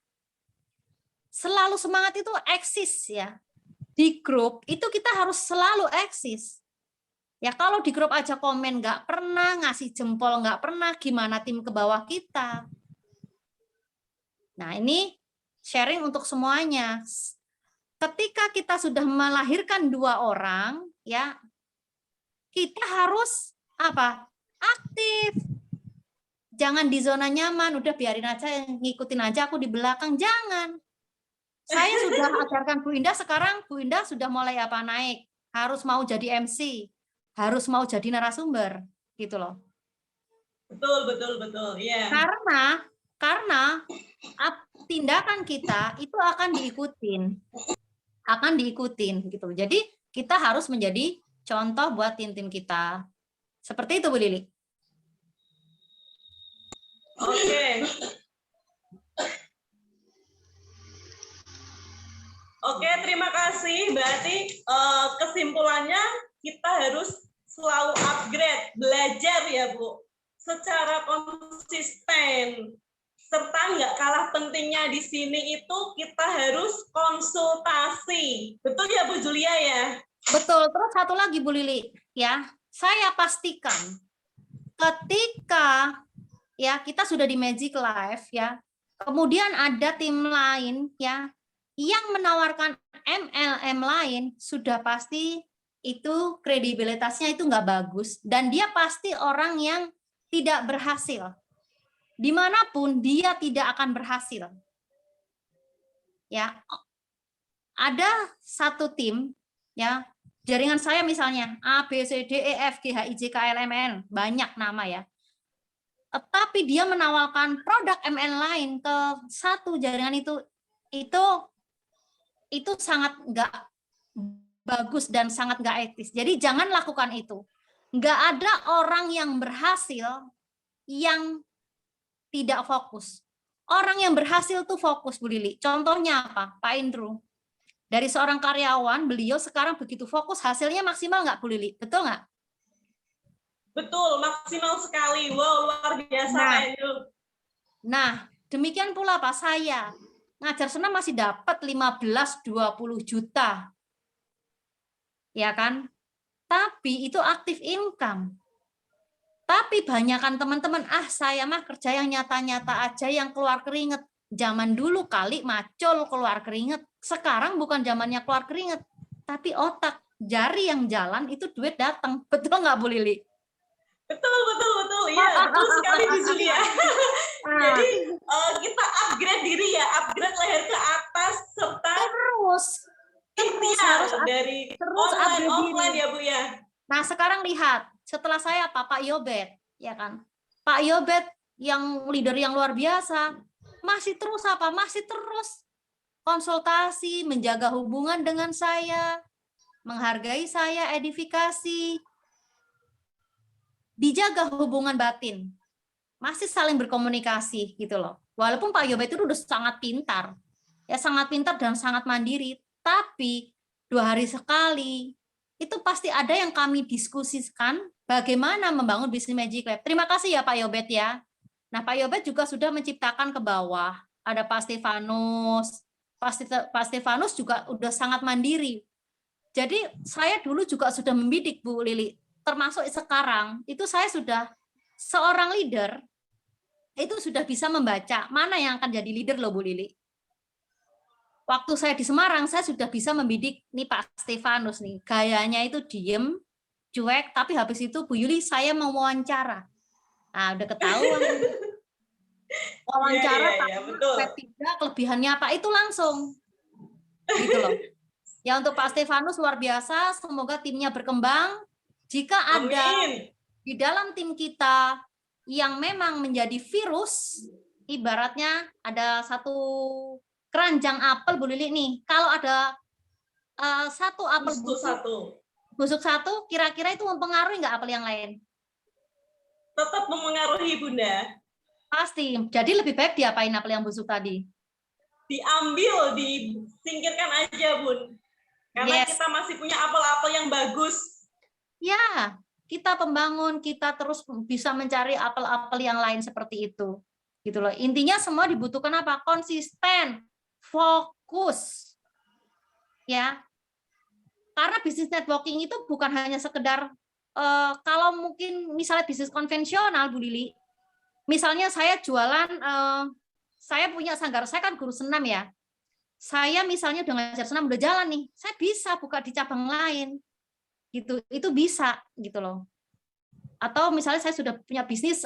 Selalu semangat itu eksis ya. Di grup itu kita harus selalu eksis. Ya kalau di grup aja komen nggak pernah, ngasih jempol nggak pernah, gimana tim ke bawah kita? Nah ini sharing untuk semuanya. Ketika kita sudah melahirkan 2 orang, ya kita harus apa? Aktif. Jangan di zona nyaman, udah biarin aja, ngikutin aja aku di belakang, jangan. Saya sudah ajarkan Bu Indah, sekarang Bu Indah sudah mulai naik, harus mau jadi MC, harus mau jadi narasumber, gitu loh. Betul, ya. Karena tindakan kita itu akan diikutin gitu. Jadi kita harus menjadi contoh buat tim-tim kita. Seperti itu Bu Lili. Oke. Oke, terima kasih. Berarti kesimpulannya kita harus selalu upgrade, belajar ya Bu, secara konsisten. Serta nggak kalah pentingnya di sini itu kita harus konsultasi. Betul ya Bu Julia ya? Betul. Terus satu lagi Bu Lili, ya, saya pastikan ketika ya kita sudah di Magic Life ya, kemudian ada tim lain ya yang menawarkan MLM lain, sudah pasti itu kredibilitasnya itu nggak bagus dan dia pasti orang yang tidak berhasil. Dimanapun dia tidak akan berhasil. Ya, ada satu tim ya, jaringan saya misalnya A, B, C, D, E, F, G, H, I, J, K, L, M, N, banyak nama ya. Tapi dia menawarkan produk MLM lain ke satu jaringan itu sangat nggak bagus dan sangat nggak etis. Jadi jangan lakukan itu. Nggak ada orang yang berhasil yang tidak fokus. Orang yang berhasil tuh fokus, Bu Lili. Contohnya apa? Pak Indru. Dari seorang karyawan, beliau sekarang begitu fokus, hasilnya maksimal nggak, Bu Lili? Betul nggak? Betul, maksimal sekali. Wow, luar biasa Pak Indru. Nah, demikian pula Pak saya. Ngajar senam masih dapat 15-20 juta. Ya kan? Tapi itu aktif income. Tapi banyakan teman-teman, saya mah kerja yang nyata-nyata aja, yang keluar keringet. Zaman dulu kali macul keluar keringet. Sekarang bukan zamannya keluar keringet. Tapi otak, jari yang jalan, itu duit datang. Betul nggak Bu Lili? Betul. Iya, betul sekali Bu Julia. Jadi kita upgrade diri ya, upgrade leher ke atas serta terus ikhtiar dari online offline ya Bu ya. Nah, sekarang lihat, setelah saya Pak Yobet, ya kan? Pak Yobet yang leader yang luar biasa, masih terus konsultasi, menjaga hubungan dengan saya, menghargai saya, edifikasi, dijaga hubungan batin. Masih saling berkomunikasi gitu loh. Walaupun Pak Yobet itu udah sangat pintar. Ya sangat pintar dan sangat mandiri, tapi 2 hari sekali itu pasti ada yang kami diskusikan bagaimana membangun bisnis Magic Lab. Terima kasih ya Pak Yobet ya. Nah, Pak Yobet juga sudah menciptakan ke bawah. Ada Pak Stefanus. Pak Stefanus juga udah sangat mandiri. Jadi saya dulu juga sudah membidik Bu Lili. Termasuk sekarang itu saya sudah seorang leader itu sudah bisa membaca mana yang akan jadi leader loh Bu Lili. Waktu saya di Semarang, saya sudah bisa membidik nih Pak Stefanus nih. Gayanya itu diem, cuek, tapi habis itu Bu Yuli saya mau wawancara. Nah, udah ketahuan. Wawancara betul. Kelebihannya apa itu langsung. Gitu loh. Ya untuk Pak Stefanus luar biasa, semoga timnya berkembang. Jika ada di dalam tim kita yang memang menjadi virus, ibaratnya ada satu keranjang apel Bu Lili nih. Kalau ada satu apel busuk satu, kira-kira itu mempengaruhi nggak apel yang lain? Tetap mempengaruhi Bunda. Pasti. Jadi lebih baik diapain apel yang busuk tadi? Diambil, disingkirkan aja Bun. Karena kita masih punya apel-apel yang bagus. Ya, kita pembangun, kita terus bisa mencari apel-apel yang lain seperti itu. Gitu loh. Intinya semua dibutuhkan apa? Konsisten, fokus. Ya. Karena bisnis networking itu bukan hanya sekedar kalau mungkin misalnya bisnis konvensional Bu Lili. Misalnya saya jualan saya punya sanggar, saya kan guru senam ya. Saya misalnya udah ngajar senam udah jalan nih, saya bisa buka di cabang lain. Gitu. Itu bisa gitu loh. Atau misalnya saya sudah punya bisnis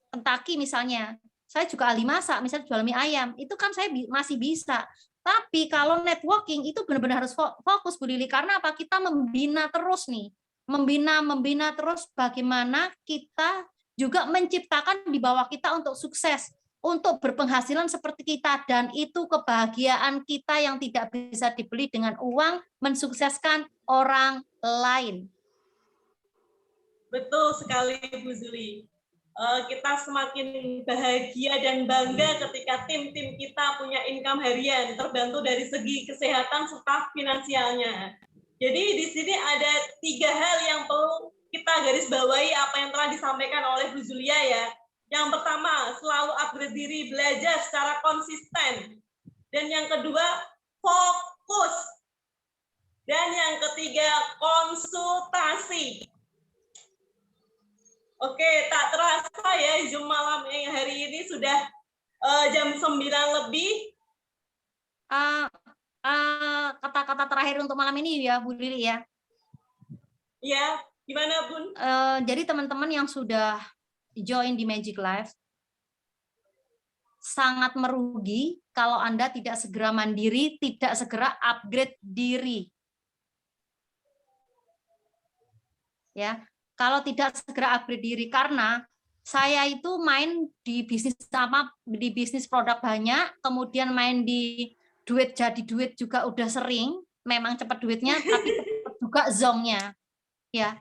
Kentucky misalnya. Saya juga ahli masak, misalnya jual mie ayam, itu kan saya masih bisa. Tapi kalau networking itu benar-benar harus fokus Bu Lili, karena apa? Kita membina terus nih. Membina terus bagaimana kita juga menciptakan di bawah kita untuk sukses. untuk berpenghasilan seperti kita, dan itu kebahagiaan kita yang tidak bisa dibeli dengan uang, mensukseskan orang lain. Betul sekali Bu Zuli. Kita semakin bahagia dan bangga ketika tim-tim kita punya income harian terbantu dari segi kesehatan serta finansialnya. Jadi di sini ada 3 hal yang perlu kita garis bawahi apa yang telah disampaikan oleh Bu Zulia ya. Yang pertama, selalu upgrade diri, belajar secara konsisten. Dan yang kedua, fokus. Dan yang ketiga, konsultasi. Oke, tak terasa ya Zoom malam yang hari ini sudah jam 9 lebih. Kata-kata terakhir untuk malam ini ya Bu Lili ya. Ya, gimana Bun? Jadi teman-teman yang sudah join di Magic Life, sangat merugi kalau Anda tidak segera mandiri, tidak segera upgrade diri. Ya, kalau tidak segera upgrade diri, karena saya itu main di bisnis produk banyak, kemudian main di duit jadi duit juga udah sering, memang cepat duitnya, tapi cepat juga zongnya, ya.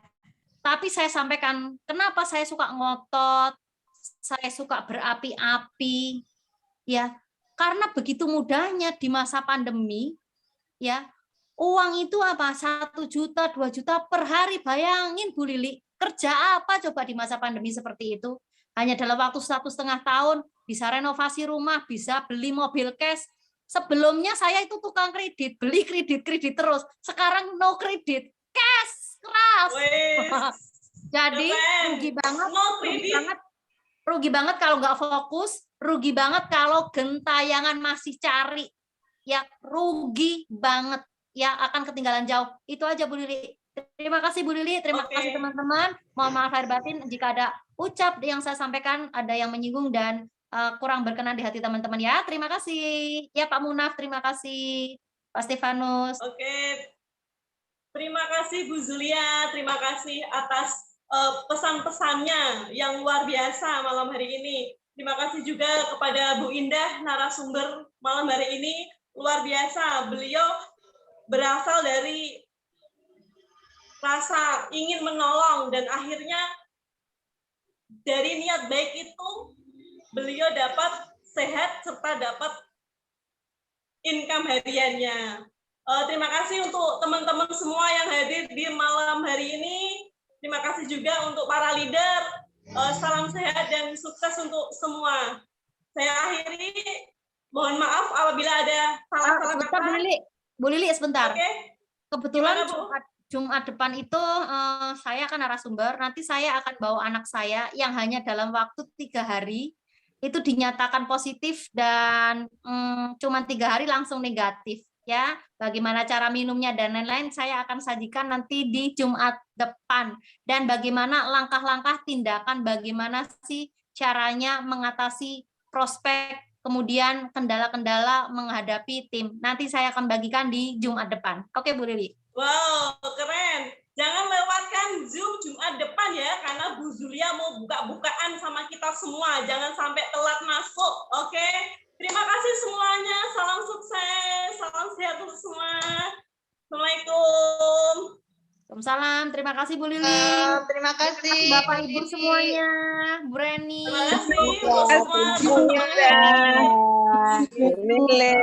Tapi saya sampaikan, kenapa saya suka ngotot, saya suka berapi-api, ya, karena begitu mudahnya di masa pandemi, ya, uang itu apa? 1 juta, 2 juta per hari, bayangin Bu Lili, kerja apa coba di masa pandemi seperti itu? Hanya dalam waktu 1,5 tahun, bisa renovasi rumah, bisa beli mobil cash. Sebelumnya saya itu tukang kredit, beli kredit terus, sekarang no kredit, cash. Keras. Jadi rugi banget kalau nggak fokus, rugi banget kalau gentayangan masih cari, ya rugi banget, ya akan ketinggalan jauh. Itu aja Bu Lili. Terima kasih Bu Lili, terima kasih teman-teman. Mohon maaf lahir batin jika ada ucap yang saya sampaikan ada yang menyinggung dan kurang berkenan di hati teman-teman ya. Terima kasih. Ya Pak Munaf, terima kasih. Pak Stefanus. Oke. Terima kasih Bu Zulia, terima kasih atas pesan-pesannya yang luar biasa malam hari ini. Terima kasih juga kepada Bu Indah, narasumber malam hari ini, luar biasa. Beliau berasal dari rasa ingin menolong, dan akhirnya dari niat baik itu, beliau dapat sehat serta dapat income hariannya. Terima kasih untuk teman-teman semua yang hadir di malam hari ini. Terima kasih juga untuk para leader. Salam sehat dan sukses untuk semua. Saya akhiri. Mohon maaf apabila ada salah-salah kata. Bu Lili, sebentar. Oke. Kebetulan Jumat depan itu saya akan narasumber. Nanti saya akan bawa anak saya yang hanya dalam waktu 3 hari itu dinyatakan positif dan cuma 3 hari langsung negatif. Ya, bagaimana cara minumnya dan lain-lain saya akan sajikan nanti di Jumat depan, dan bagaimana langkah-langkah tindakan, bagaimana sih caranya mengatasi prospek, kemudian kendala-kendala menghadapi tim. Nanti saya akan bagikan di Jumat depan. Oke Bu Lili. Wow, keren. Jangan lewatkan Zoom Jumat depan ya, karena Bu Zulia mau buka-bukaan sama kita semua. Jangan sampai telat masuk, oke? Terima kasih semuanya. Salam sukses, salam sehat untuk semua. Assalamualaikum. Waalaikumsalam. Terima kasih Bu Lili. Terima kasih Bapak Ibu semuanya. Bu Reni. Terima kasih.